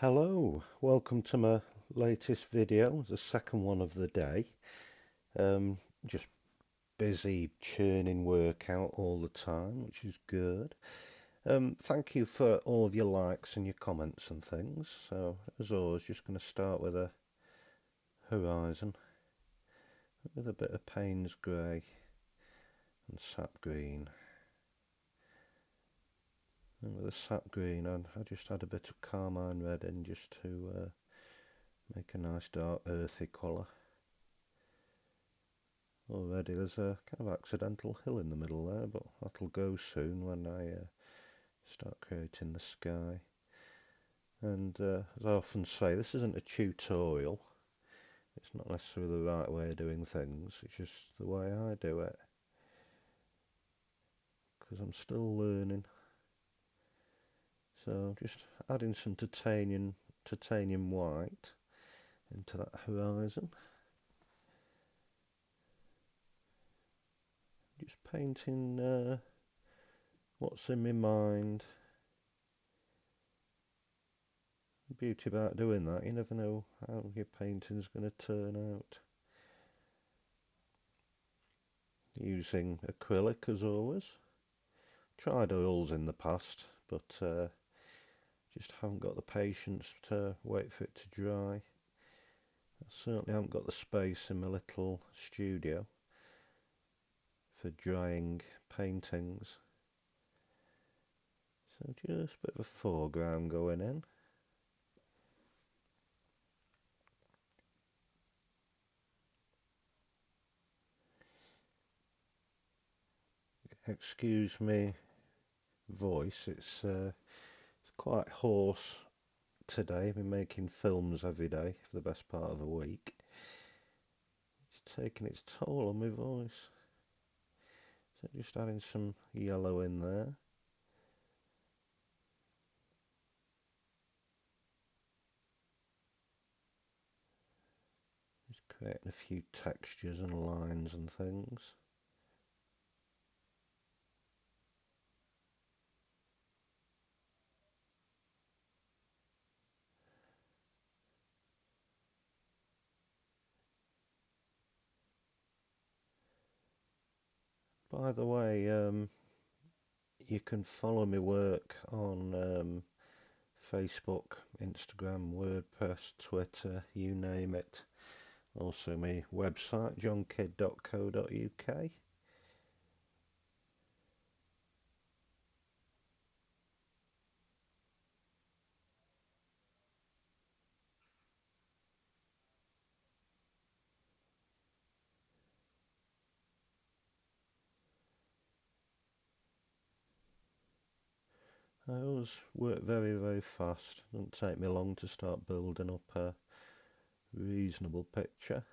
Hello, welcome to my latest video, the second one of the day. Just busy churning work out all the time, which is good. Thank you for all of your likes and your comments and things. So, as always, just going to start with a horizon with a bit of Payne's grey and sap green. And with the sap green, I just had a bit of carmine red in just to make a nice dark earthy colour. Already there's a kind of accidental hill in the middle there, but that'll go soon when I start creating the sky. And as I often say, this isn't a tutorial. It's not necessarily the right way of doing things, it's just the way I do it. Because I'm still learning. So just adding some titanium white into that horizon. Just painting what's in my mind. The beauty about doing that, you never know how your painting's going to turn out. Using acrylic as always. Tried oils in the past, but just haven't got the patience to wait for it to dry. I certainly haven't got the space in my little studio for drying paintings. So just a bit of a foreground going in. Excuse me voice, it's quite hoarse today. I've been making films every day for the best part of a week. It's taking its toll on my voice. So just adding some yellow in there. Just creating a few textures and lines and things. By the way, you can follow me work on Facebook, Instagram, WordPress, Twitter, you name it. Also my website, jonkid.co.uk. I always work very fast. It doesn't take me long to start building up a reasonable picture.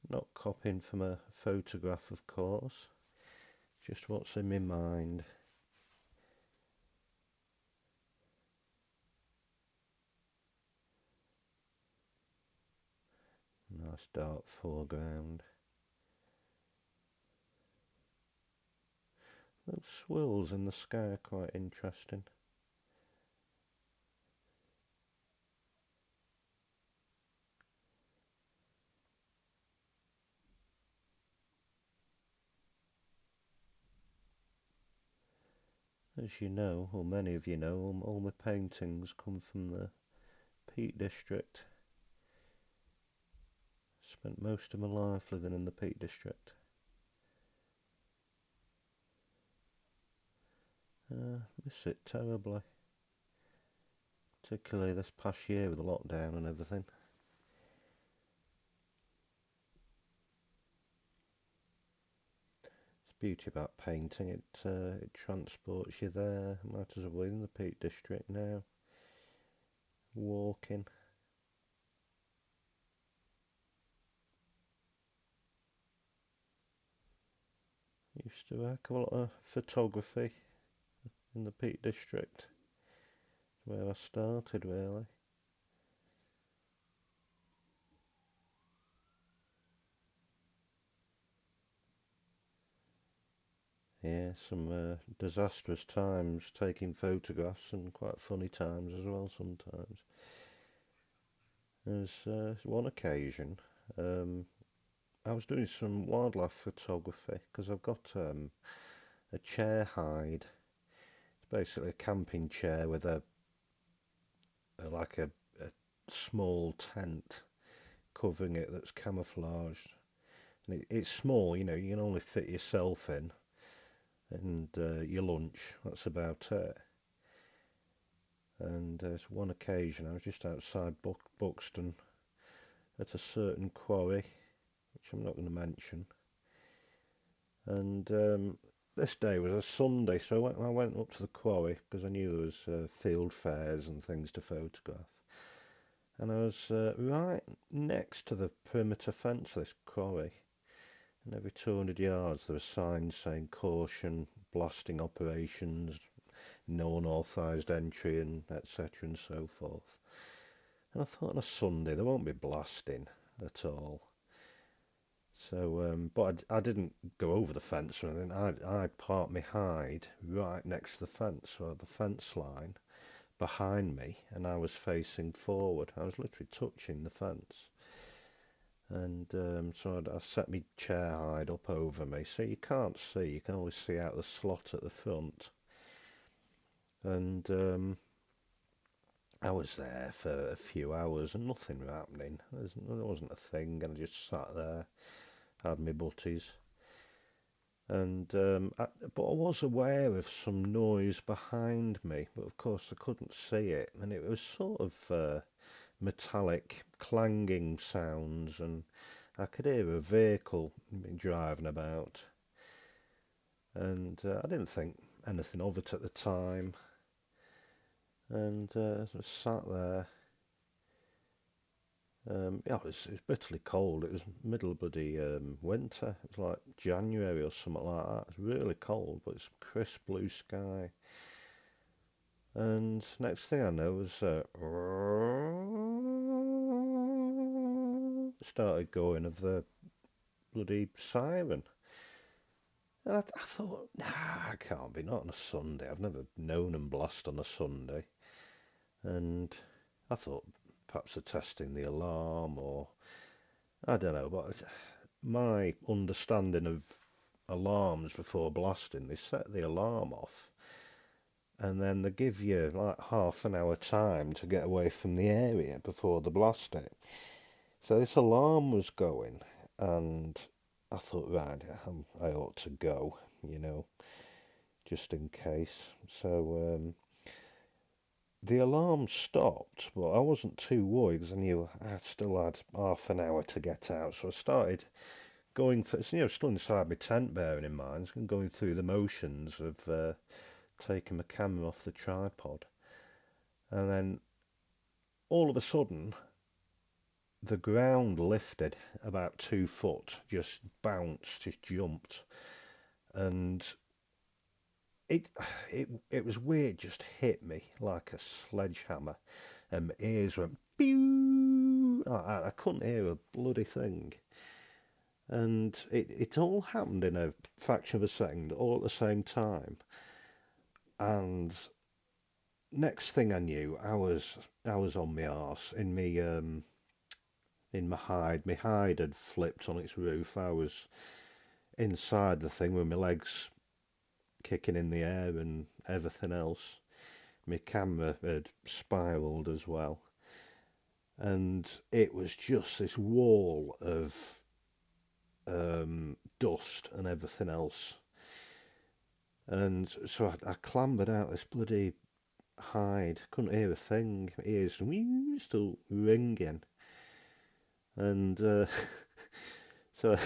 Not copying from a photograph, of course, just what's in my mind. Nice dark foreground. Those swirls in the sky are quite interesting. As you know, or many of you know, all my paintings come from the Peak District. Spent most of my life living in the Peak District. Miss it terribly. Particularly this past year with the lockdown and everything. It's the beauty about painting, it transports you there. Might as well be in the Peak District now. Walking. Used to do a heck of a lot of photography in the Peak District, where I started really. Yeah, some disastrous times taking photographs and quite funny times as well sometimes. There's one occasion um, I was doing some wildlife photography because I've got a chair hide. It's basically a camping chair with a small tent covering it that's camouflaged. And it's small, you know, you can only fit yourself in and your lunch. That's about it. And there's one occasion I was just outside Buxton at a certain quarry, which I'm not going to mention. And this day was a Sunday, so I went up to the quarry because I knew there was field fairs and things to photograph. And I was right next to the perimeter fence of this quarry. And every 200 yards there were signs saying caution, blasting operations, no unauthorised entry, and etc. and so forth. And I thought on a Sunday there won't be blasting at all. So, but I didn't go over the fence or anything. I parked my hide right next to the fence, so the fence line behind me, and I was facing forward. I was literally touching the fence. And so I set my chair hide up over me, so you can't see. You can only see out the slot at the front. And I was there for a few hours and nothing was happening. There wasn't a thing, and I just sat there, had my butties. And but I was aware of some noise behind me, but of course I couldn't see it, and it was sort of metallic clanging sounds, and I could hear a vehicle driving about, and I didn't think anything of it at the time, and I was sat there. Yeah, it was bitterly cold. It was middle bloody winter. It was like January or something like that. It was really cold, but it's crisp blue sky. And next thing I know was started going of the bloody siren. And I thought, nah, I can't be, not on a Sunday. I've never known them blast on a Sunday. And I thought perhaps they're testing the alarm or I don't know, but my understanding of alarms before blasting, they set the alarm off and then they give you like half an hour time to get away from the area before they blast it. So this alarm was going and I thought, right, I ought to go, you know, just in case. So the alarm stopped, but I wasn't too worried because I knew I still had half an hour to get out. So I started going through, you know, still inside my tent, bearing in mind, and going through the motions of taking my camera off the tripod. And then all of a sudden, the ground lifted about 2 foot, just bounced, just jumped. And it, it was weird, just hit me like a sledgehammer. And my ears went, pew! I couldn't hear a bloody thing. And it all happened in a fraction of a second, all at the same time. And next thing I knew, I was on my arse in my hide. My hide had flipped on its roof. I was inside the thing with my legs kicking in the air and everything else. My camera had spiraled as well, and it was just this wall of dust and everything else. And so I clambered out this bloody hide, couldn't hear a thing, my ears still ringing. And so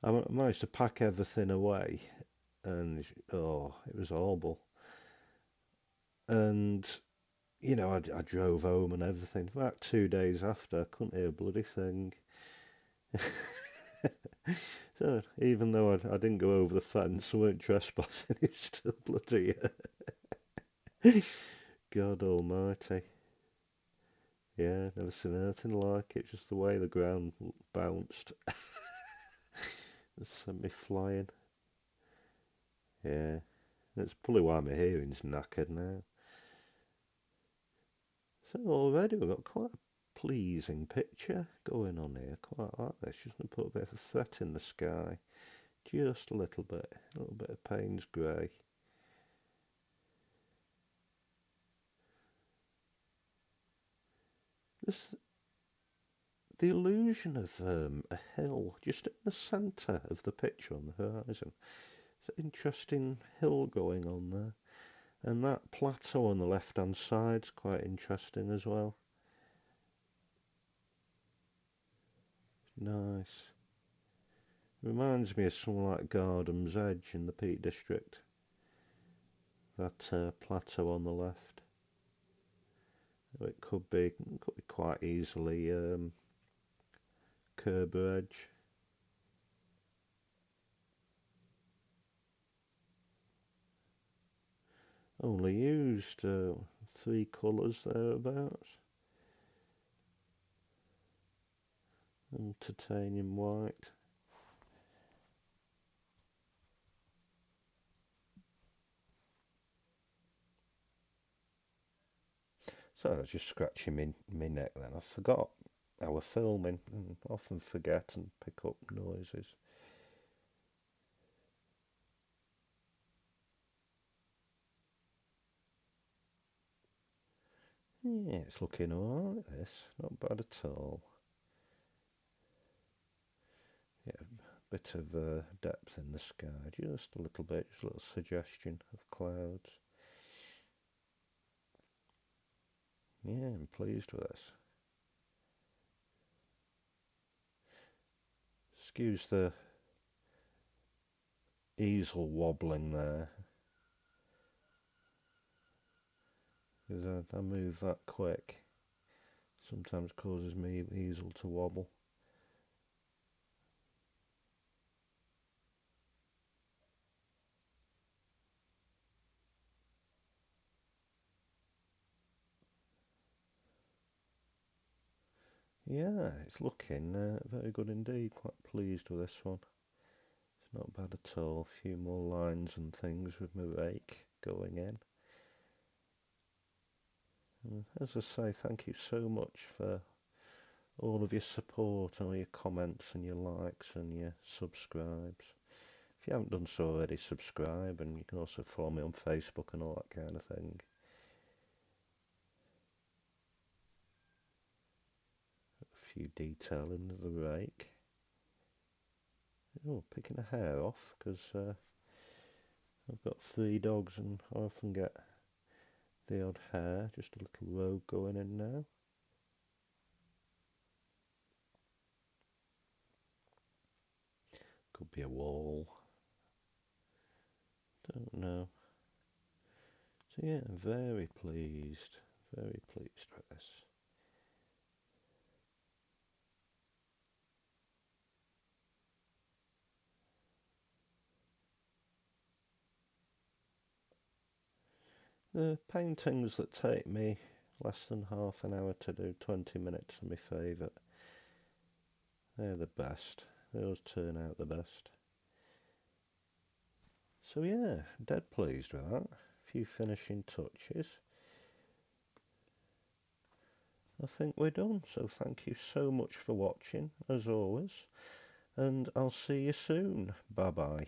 I managed to pack everything away, and oh, it was horrible. And you know, I drove home and everything. About 2 days after, I couldn't hear a bloody thing. So even though I didn't go over the fence, I weren't trespassing, it's still bloody. God almighty. Yeah, never seen anything like it, just the way the ground bounced. It sent me flying. Yeah, that's probably why my hearing's knackered now. So already we've got quite a pleasing picture going on here. Quite like this. Just going to put a bit of a threat in the sky. Just a little bit of Payne's grey. This the illusion of a hill just in the centre of the picture on the horizon. It's an interesting hill going on there. And that plateau on the left hand side's quite interesting as well. Nice. Reminds me of something like Gardham's Edge in the Peak District. That plateau on the left. It could be quite easily Kerber Edge. Only used 3 colours thereabouts. And titanium white. So I was just scratching my neck then. I forgot I was filming and often forget and pick up noises. Yeah, it's looking alright this. Not bad at all. Yeah, a bit of depth in the sky. Just a little bit. Just a little suggestion of clouds. Yeah, I'm pleased with this. Excuse the easel wobbling there, because I move that quick. Sometimes causes me easel to wobble. Yeah, it's looking very good indeed. Quite pleased with this one. It's not bad at all. A few more lines and things with my rake going in. And as I say, thank you so much for all of your support and all your comments and your likes and your subscribes. If you haven't done so already, subscribe, and you can also follow me on Facebook and all that kind of thing. A few detailing of the rake. Oh, picking a hair off, because I've got 3 dogs and I often get the odd hair. Just a little rogue going in now. Could be a wall. Don't know. So yeah, very pleased with this. The paintings that take me less than half an hour to do, 20 minutes, are my favourite. They're the best. They always turn out the best. So yeah, dead pleased with that. A few finishing touches. I think we're done. So thank you so much for watching, as always. And I'll see you soon. Bye bye.